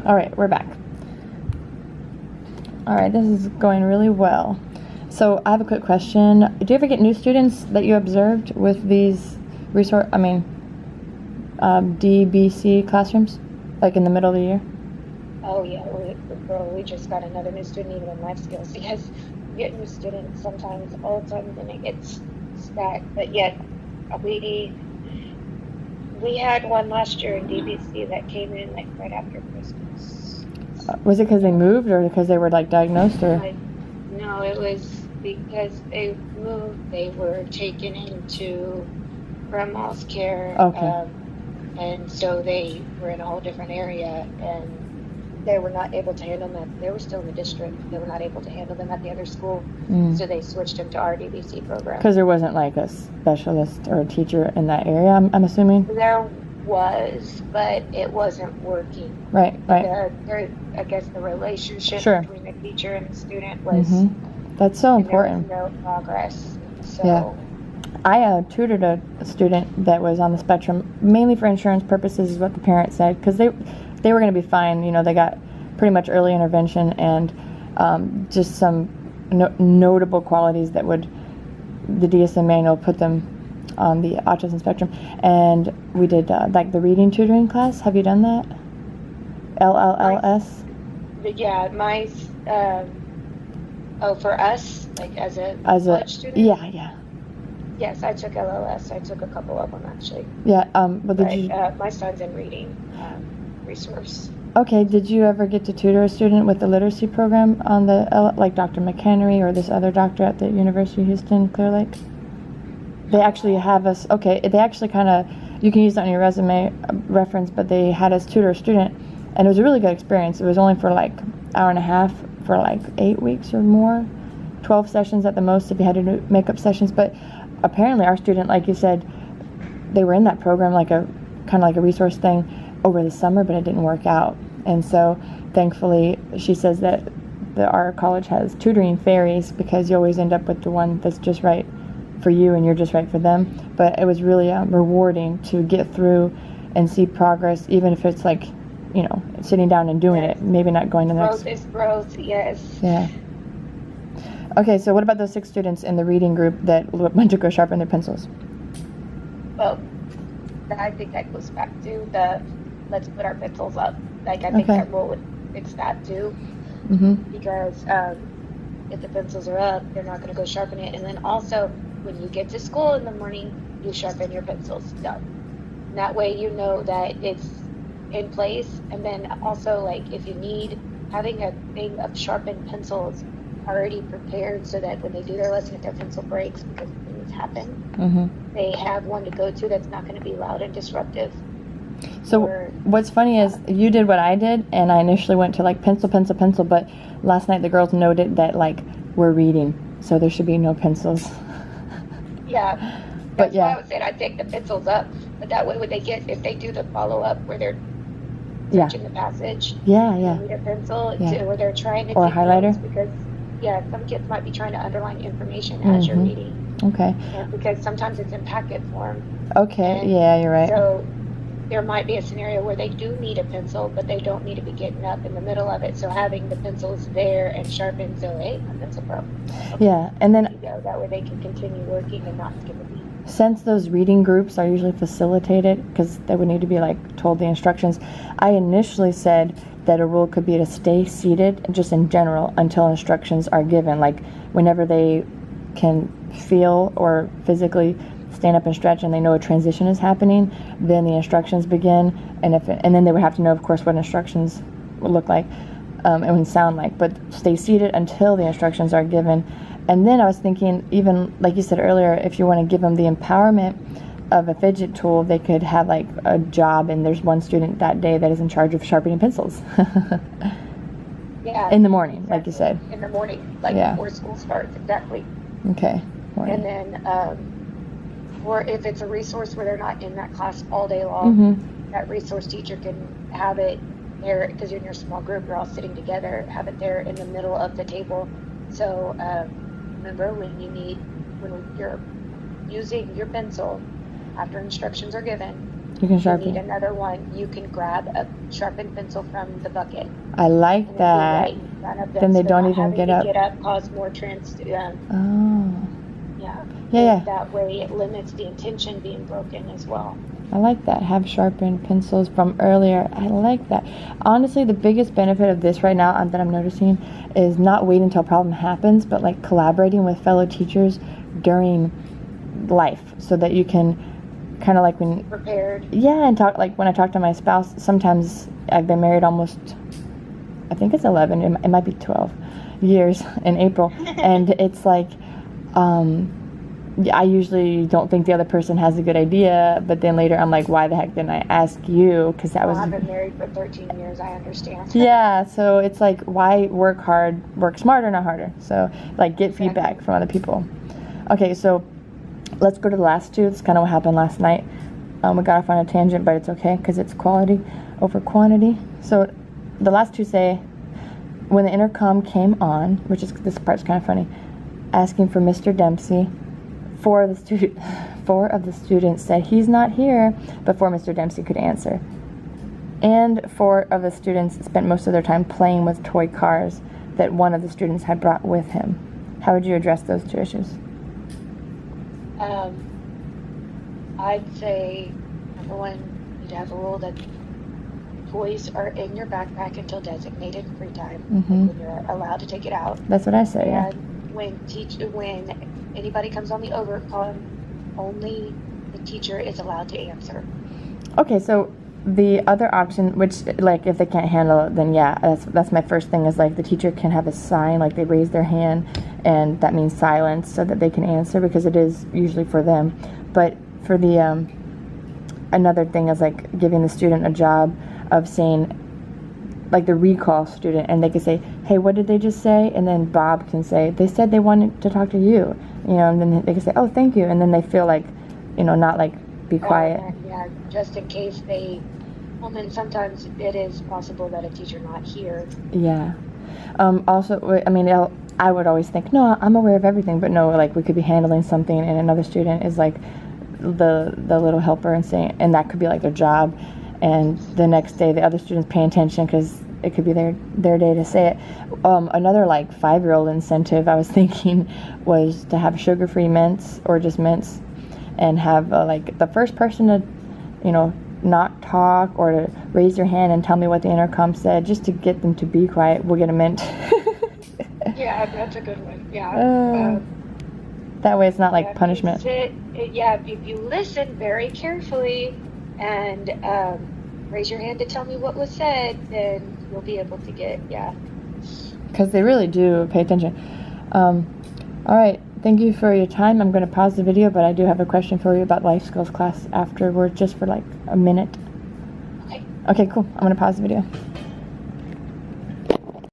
All right, we're back. All right, this is going really well. So I have a quick question. Do you ever get new students that you observed with these DBC classrooms, like in the middle of the year? Oh yeah, we just got another new student even in life skills because we get new students sometimes all the time and it gets stacked. But yet we had one last year in DBC that came in like right after Christmas. Was it because they moved or because they were like diagnosed or? No, it was because they moved. They were taken into grandma's care. Okay. And so they were in a whole different area and they were not able to handle them. They were still in the district. They were not able to handle them at the other school. So they switched them to our DBC program. Because there wasn't like a specialist or a teacher in that area, I'm assuming? There was, but it wasn't working. Right. I guess the relationship between the teacher and the student was... That's so important. There was no progress. So... Yeah. I tutored a student that was on the spectrum, mainly for insurance purposes is what the parents said, because they were going to be fine. You know, they got pretty much early intervention and just some notable qualities that would, the DSM manual put them on the autism spectrum. And we did like the reading tutoring class. Have you done that? LLS? Yeah, for us, like as a college student? Yeah. Yes, I took LLS. I took a couple of them actually. Yeah, but my son's in reading resource. Okay, did you ever get to tutor a student with the literacy program on the, like Dr. McHenry or this other doctor at the University of Houston, Clear Lake? They actually have us, they actually kind of, you can use that on your resume reference, but they had us tutor a student, and it was a really good experience. It was only for like hour and a half for like 8 weeks or more, 12 sessions at the most if you had to do makeup sessions, but apparently our student, like you said, they were in that program like a kind of like a resource thing over the summer, but it didn't work out. And so thankfully she says that our college has tutoring fairies because you always end up with the one that's just right for you and you're just right for them. But it was really rewarding to get through and see progress, even if it's like, you know, sitting down and doing it, maybe not going to the next. Growth is growth, yes. Yeah. Okay, so what about those 6 students in the reading group that went to go sharpen their pencils? Well, I think that goes back to the let's put our pencils up. Like, I think that role would fix that too. Because if the pencils are up, they're not going to go sharpen it. And then also, when you get to school in the morning, you sharpen your pencils. Done. That way you know that it's in place. And then also, like, if you need, having a thing of sharpened pencils already prepared so that when they do their lesson, if their pencil breaks, because things happen, they have one to go to that's not going to be loud and disruptive. So what's funny is you did what I did, and I initially went to like pencil, but last night the girls noted that like we're reading, so there should be no pencils. Yeah, that's why I would say I'd take the pencils up, but that way when they get, if they do the follow-up where they're searching the passage, they need a pencil where they're trying to or take a highlighter notes because some kids might be trying to underline information as you're reading. Okay. And because sometimes it's in packet form. Okay. And you're right. So there might be a scenario where they do need a pencil, but they don't need to be getting up in the middle of it. So having the pencils there and sharpened, so hey, my pencil broke. Okay. Yeah, and then that way they can continue working and not skip a beat. Since those reading groups are usually facilitated, because they would need to be like told the instructions, I initially said that a rule could be to stay seated, just in general, until instructions are given. Like whenever they can feel or physically stand up and stretch and they know a transition is happening, then the instructions begin, and then they would have to know, of course, what instructions would look like and sound like, but stay seated until the instructions are given. And then I was thinking, even like you said earlier, if you want to give them the empowerment of a fidget tool, they could have like a job, and there's one student that day that is in charge of sharpening pencils. Yeah. In the morning, like you said. In the morning, like before school starts, exactly. Okay. Morning. And then, or if it's a resource where they're not in that class all day long, that resource teacher can have it there, because you're in your small group, you're all sitting together, have it there in the middle of the table. So remember, when you're using your pencil after instructions are given, You can If you Sharpie. need another one, you can grab a sharpened pencil from the bucket. I like And that. right in front of them, Then they so don't not even having get to up. get up, cause more Oh. yeah. Yeah. That way it limits the intention being broken as well. I like that. Have sharpened pencils from earlier. I like that. Honestly, the biggest benefit of this right now that I'm noticing is not waiting until a problem happens, but like collaborating with fellow teachers during life so that you can kind of like when Prepared. yeah, and talk like when I talk to my spouse, sometimes I've been married almost, I think it's 11, it might be 12 years in April, and it's like I usually don't think the other person has a good idea, but then later I'm like, why the heck didn't I ask you? Because that was... I've been married for 13 years, I understand. Yeah, so it's like, why work hard, work smarter, not harder. So, like, get feedback from other people. Okay, so let's go to the last two. That's kind of what happened last night. We got off on a tangent, but it's okay because it's quality over quantity. So the last two say, when the intercom came on, which is, this part's kind of funny, asking for Mr. Dempsey, four of the students said he's not here before Mr. Dempsey could answer. And 4 of the students spent most of their time playing with toy cars that one of the students had brought with him. How would you address those 2 issues? I'd say, number one, you'd have a rule that toys are in your backpack until designated free time, when you're allowed to take it out. That's what I say, yeah. And when anybody comes on the overcom, only the teacher is allowed to answer. Okay, so the other option, which, like, if they can't handle it, then yeah, that's my first thing, is like the teacher can have a sign, like they raise their hand, and that means silence so that they can answer, because it is usually for them. But for the another thing is like giving the student a job of saying, like the recall student, and they could say, hey, what did they just say? And then Bob can say, they said they wanted to talk to you, and then they can say, oh, thank you, and then they feel like, not like, be quiet. Yeah, just in case then sometimes it is possible that a teacher not here. Yeah. Also, I mean, I would always think, no, I'm aware of everything, but no, like, we could be handling something, and another student is like the little helper, and that could be like their job, and the next day the other student's paying attention because it could be their day to say it. Another like 5-year-old incentive I was thinking was to have sugar-free mints or just mints, and have like the first person to, not talk or to raise your hand and tell me what the intercom said, just to get them to be quiet, we'll get a mint. Yeah, that's a good one. Yeah. That way it's not like punishment. If you listen very carefully and raise your hand to tell me what was said, then you'll be able to get, Because they really do pay attention. All right, thank you for your time. I'm going to pause the video, but I do have a question for you about life skills class afterward, just for like a minute. Okay. Okay, cool. I'm going to pause the video.